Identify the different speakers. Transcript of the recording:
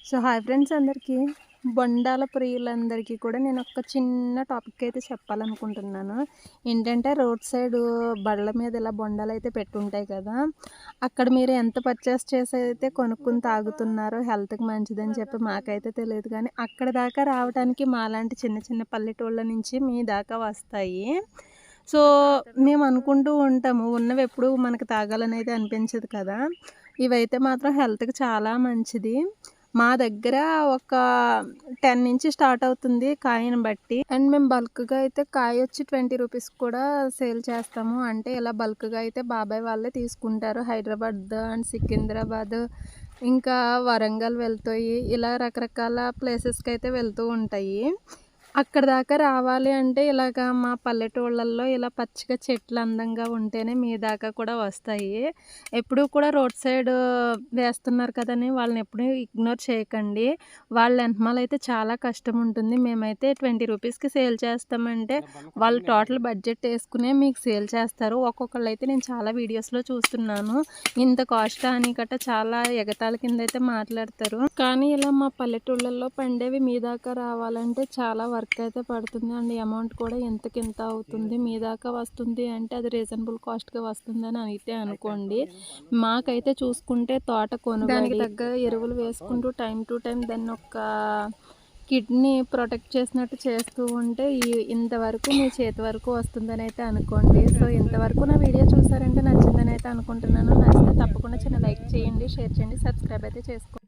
Speaker 1: So hi friends అందరికీ, బొండాల ప్రియులందరికీ కూడా నేను ఒక చిన్న టాపిక్ అయితే చెప్పాలనుకుంటున్నాను. ఏంటంటే రోడ్ సైడ్ బళ్ళ మీద ఇలా బొండాలు అయితే పెట్టుంటాయి కదా, అక్కడ మీరు ఎంత పర్చేస్ చేసి అయితే కొనుక్కుని తాగుతున్నారో హెల్త్కి మంచిదని చెప్పి మాకైతే తెలియదు, కానీ అక్కడ దాకా రావడానికి మాలాంటి చిన్న చిన్న పల్లెటూళ్ళ నుంచి మీ దాకా వస్తాయి. సో మేము అనుకుంటూ ఉంటాము, ఉన్నవి ఎప్పుడు మనకు తాగాలని అయితే అనిపించదు కదా. ఇవైతే మాత్రం హెల్త్కి చాలా మంచిది. మా దగ్గర ఒక 10 నుంచి స్టార్ట్ అవుతుంది కాయని బట్టి. అండ్ మేము బల్క్గా అయితే కాయ వచ్చి 20 రూపీస్ కూడా సేల్ చేస్తాము. అంటే ఇలా బల్క్గా అయితే బాబాయ్ వాళ్ళే తీసుకుంటారు. హైదరాబాద్ అండ్ సికింద్రాబాద్ ఇంకా వరంగల్ వెళ్తాయి, ఇలా రకరకాల ప్లేసెస్కి అయితే వెళ్తూ ఉంటాయి. అక్కడ దాకా రావాలి అంటే ఇలాగ మా పల్లెటూళ్ళల్లో ఇలా పచ్చిగా చెట్లు అందంగా ఉంటేనే మీ దాకా కూడా వస్తాయి. ఎప్పుడూ కూడా రోడ్ సైడ్ వేస్తున్నారు కదని వాళ్ళని ఎప్పుడూ ఇగ్నోర్ చేయకండి. వాళ్ళ వెనకమాలైతే చాలా కష్టం ఉంటుంది. మేమైతే 20 రూపీస్కి సేల్ చేస్తామంటే వాళ్ళు టోటల్ బడ్జెట్ వేసుకునే మీకు సేల్ చేస్తారు. ఒక్కొక్కళ్ళు అయితే నేను చాలా వీడియోస్లో చూస్తున్నాను, ఇంత కాస్ట్ అని గట్రా చాలా ఎగతాళి కింద అయితే మాట్లాడతారు. కానీ ఇలా మా పల్లెటూళ్ళల్లో పండేవి మీ దాకా రావాలంటే చాలా వర్క్ అయితే పడుతుంది. అండ్ అమౌంట్ కూడా ఎంతకింత అవుతుంది. మీ దాకా వస్తుంది అంటే అది రీజనబుల్ కాస్ట్గా వస్తుందని అయితే అనుకోండి. మాకైతే చూసుకుంటే తోట దానికి తగ్గ ఎరువులు వేసుకుంటూ టైం టు టైం దాన్ని ఒక కిడ్నీ ప్రొటెక్ట్ చేసినట్టు చేస్తూ ఉంటే ఇంతవరకు మీ చేతి వరకు వస్తుందని అయితే అనుకోండి. సో ఇంతవరకు నా వీడియో చూసారంటే నచ్చిందని అయితే అనుకుంటున్నాను. నచ్చితే తప్పకుండా చిన్న లైక్ చేయండి, షేర్ చేయండి, సబ్స్క్రైబ్ అయితే చేసుకోండి.